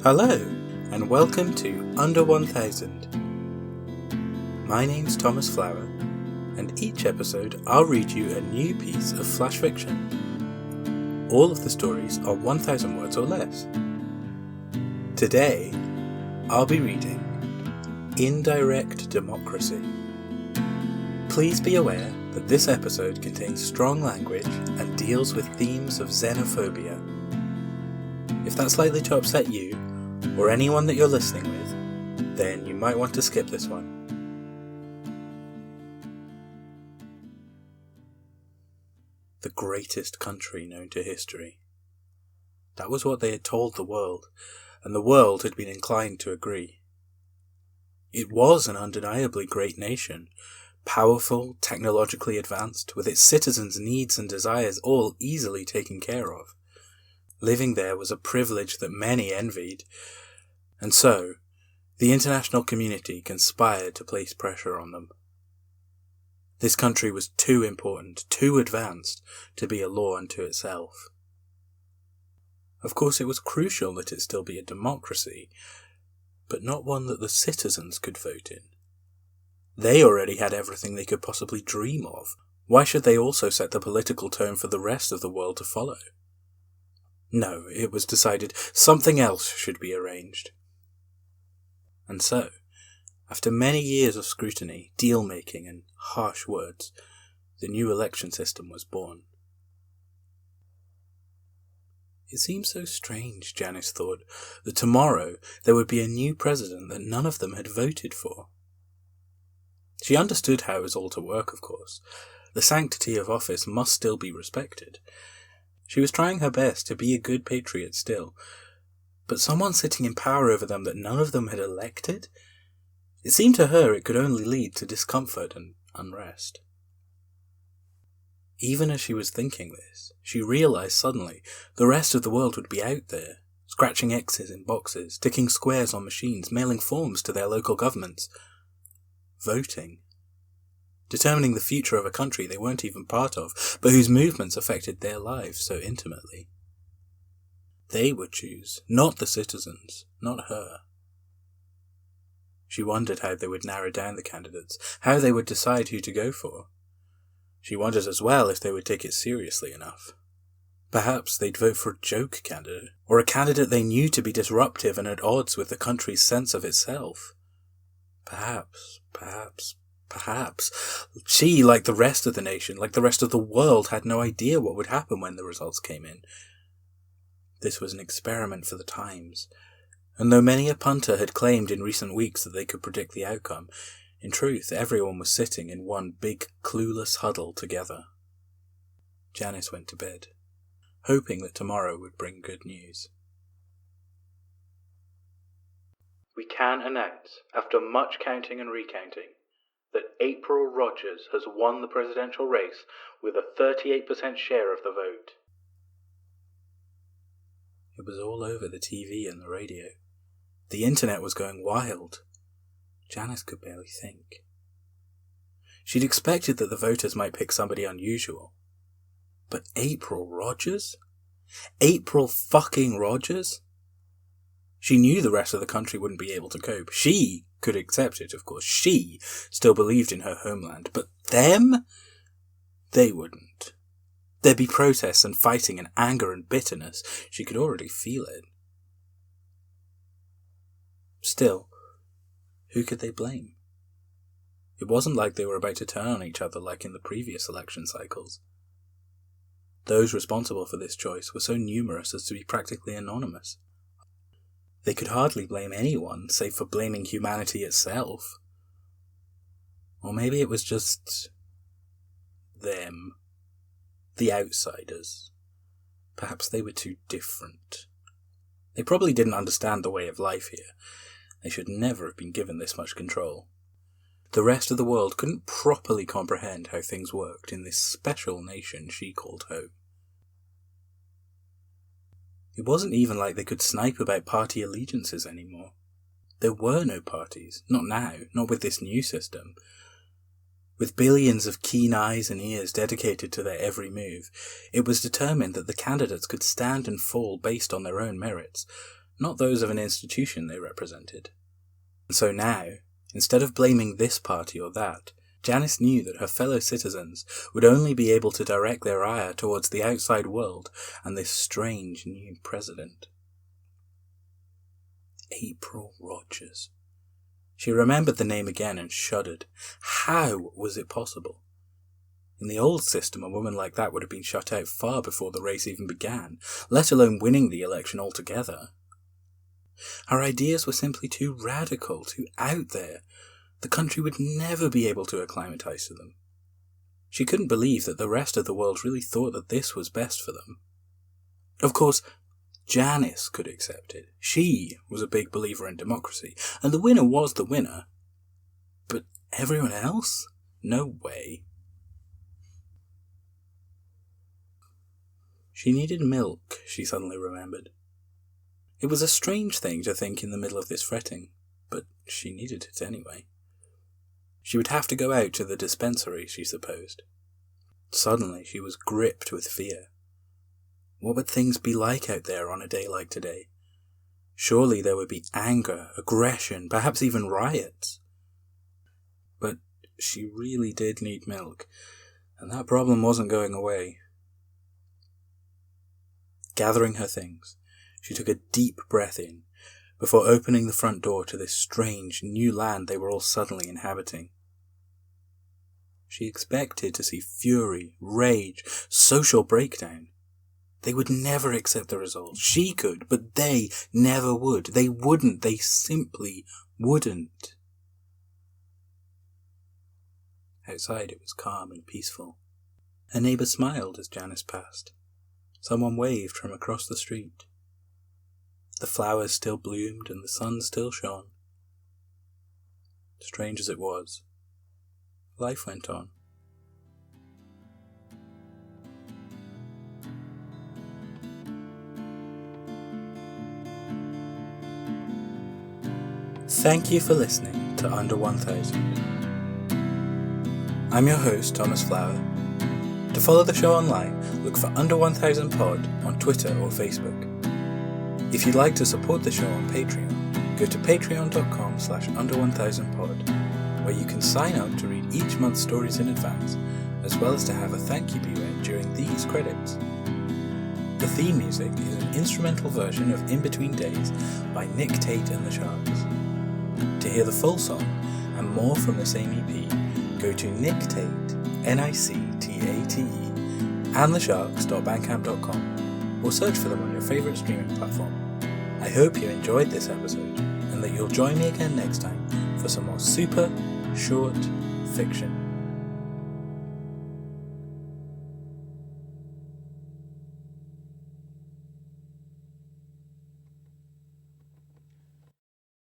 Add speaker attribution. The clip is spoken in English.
Speaker 1: Hello, and welcome to Under 1000. My name's Thomas Flower, and each episode I'll read you a new piece of flash fiction. All of the stories are 1,000 words or less. Today, I'll be reading Indirect Democracy. Please be aware that this episode contains strong language and deals with themes of xenophobia. If that's likely to upset you, or anyone that you're listening with, then you might want to skip this one. The greatest country known to history. That was what they had told the world, and the world had been inclined to agree. It was an undeniably great nation, powerful, technologically advanced, with its citizens' needs and desires all easily taken care of. Living there was a privilege that many envied, and so the international community conspired to place pressure on them. This country was too important, too advanced, to be a law unto itself. Of course, it was crucial that it still be a democracy, but not one that the citizens could vote in. They already had everything they could possibly dream of. Why should they also set the political tone for the rest of the world to follow? No, it was decided something else should be arranged. And so, after many years of scrutiny, deal-making and harsh words, the new election system was born. It seemed so strange, Janice thought, that tomorrow there would be a new president that none of them had voted for. She understood how it was all to work, of course. The sanctity of office must still be respected. She was trying her best to be a good patriot still, but someone sitting in power over them that none of them had elected? It seemed to her it could only lead to discomfort and unrest. Even as she was thinking this, she realised suddenly the rest of the world would be out there, scratching X's in boxes, ticking squares on machines, mailing forms to their local governments, voting. Determining the future of a country they weren't even part of, but whose movements affected their lives so intimately. They would choose, not the citizens, not her. She wondered how they would narrow down the candidates, how they would decide who to go for. She wondered as well if they would take it seriously enough. Perhaps they'd vote for a joke candidate, or a candidate they knew to be disruptive and at odds with the country's sense of itself. Perhaps. She, like the rest of the nation, like the rest of the world, had no idea what would happen when the results came in. This was an experiment for the times, and though many a punter had claimed in recent weeks that they could predict the outcome, in truth everyone was sitting in one big, clueless huddle together. Janice went to bed, hoping that tomorrow would bring good news. We can announce, after much counting and recounting, that April Rogers has won the presidential race with a 38% share of the vote. It was all over the TV and the radio. The internet was going wild. Janice could barely think. She'd expected that the voters might pick somebody unusual. But April Rogers? April fucking Rogers? She knew the rest of the country wouldn't be able to cope. She could accept it, of course. She still believed in her homeland. But them? They wouldn't. There'd be protests and fighting and anger and bitterness. She could already feel it. Still, who could they blame? It wasn't like they were about to turn on each other like in the previous election cycles. Those responsible for this choice were so numerous as to be practically anonymous. They could hardly blame anyone, save for blaming humanity itself. Or maybe it was just them. The outsiders. Perhaps they were too different. They probably didn't understand the way of life here. They should never have been given this much control. The rest of the world couldn't properly comprehend how things worked in this special nation she called home. It wasn't even like they could snipe about party allegiances anymore. There were no parties, not now, not with this new system. With billions of keen eyes and ears dedicated to their every move, it was determined that the candidates could stand and fall based on their own merits, not those of an institution they represented. And so now, instead of blaming this party or that, Janice knew that her fellow citizens would only be able to direct their ire towards the outside world and this strange new president. April Rogers. She remembered the name again and shuddered. How was it possible? In the old system, a woman like that would have been shut out far before the race even began, let alone winning the election altogether. Her ideas were simply too radical, too out there. The country would never be able to acclimatise to them. She couldn't believe that the rest of the world really thought that this was best for them. Of course, Janice could accept it. She was a big believer in democracy, and the winner was the winner. But everyone else? No way. She needed milk, she suddenly remembered. It was a strange thing to think in the middle of this fretting, but she needed it anyway. She would have to go out to the dispensary, she supposed. Suddenly she was gripped with fear. What would things be like out there on a day like today? Surely there would be anger, aggression, perhaps even riots. But she really did need milk, and that problem wasn't going away. Gathering her things, she took a deep breath in before opening the front door to this strange, new land they were all suddenly inhabiting. She expected to see fury, rage, social breakdown. They would never accept the results. She could, but they never would. They wouldn't. They simply wouldn't. Outside it was calm and peaceful. A neighbour smiled as Janice passed. Someone waved from across the street. The flowers still bloomed and the sun still shone. Strange as it was, life went on. Thank you for listening to Under 1000. I'm your host, Thomas Flower. To follow the show online, look for Under 1000 Pod on Twitter or Facebook. If you'd like to support the show on Patreon, go to patreon.com/under1000pod, where you can sign up to read each month's stories in advance, as well as to have a thank you be read during these credits. The theme music is an instrumental version of In Between Days by Nick Tate and the Sharks. To hear the full song and more from the same EP, go to Nick Tate, Nictate, and thesharks.bandcamp.com, or search for them on your favourite streaming platform. I hope you enjoyed this episode, and that you'll join me again next time for some more super short fiction.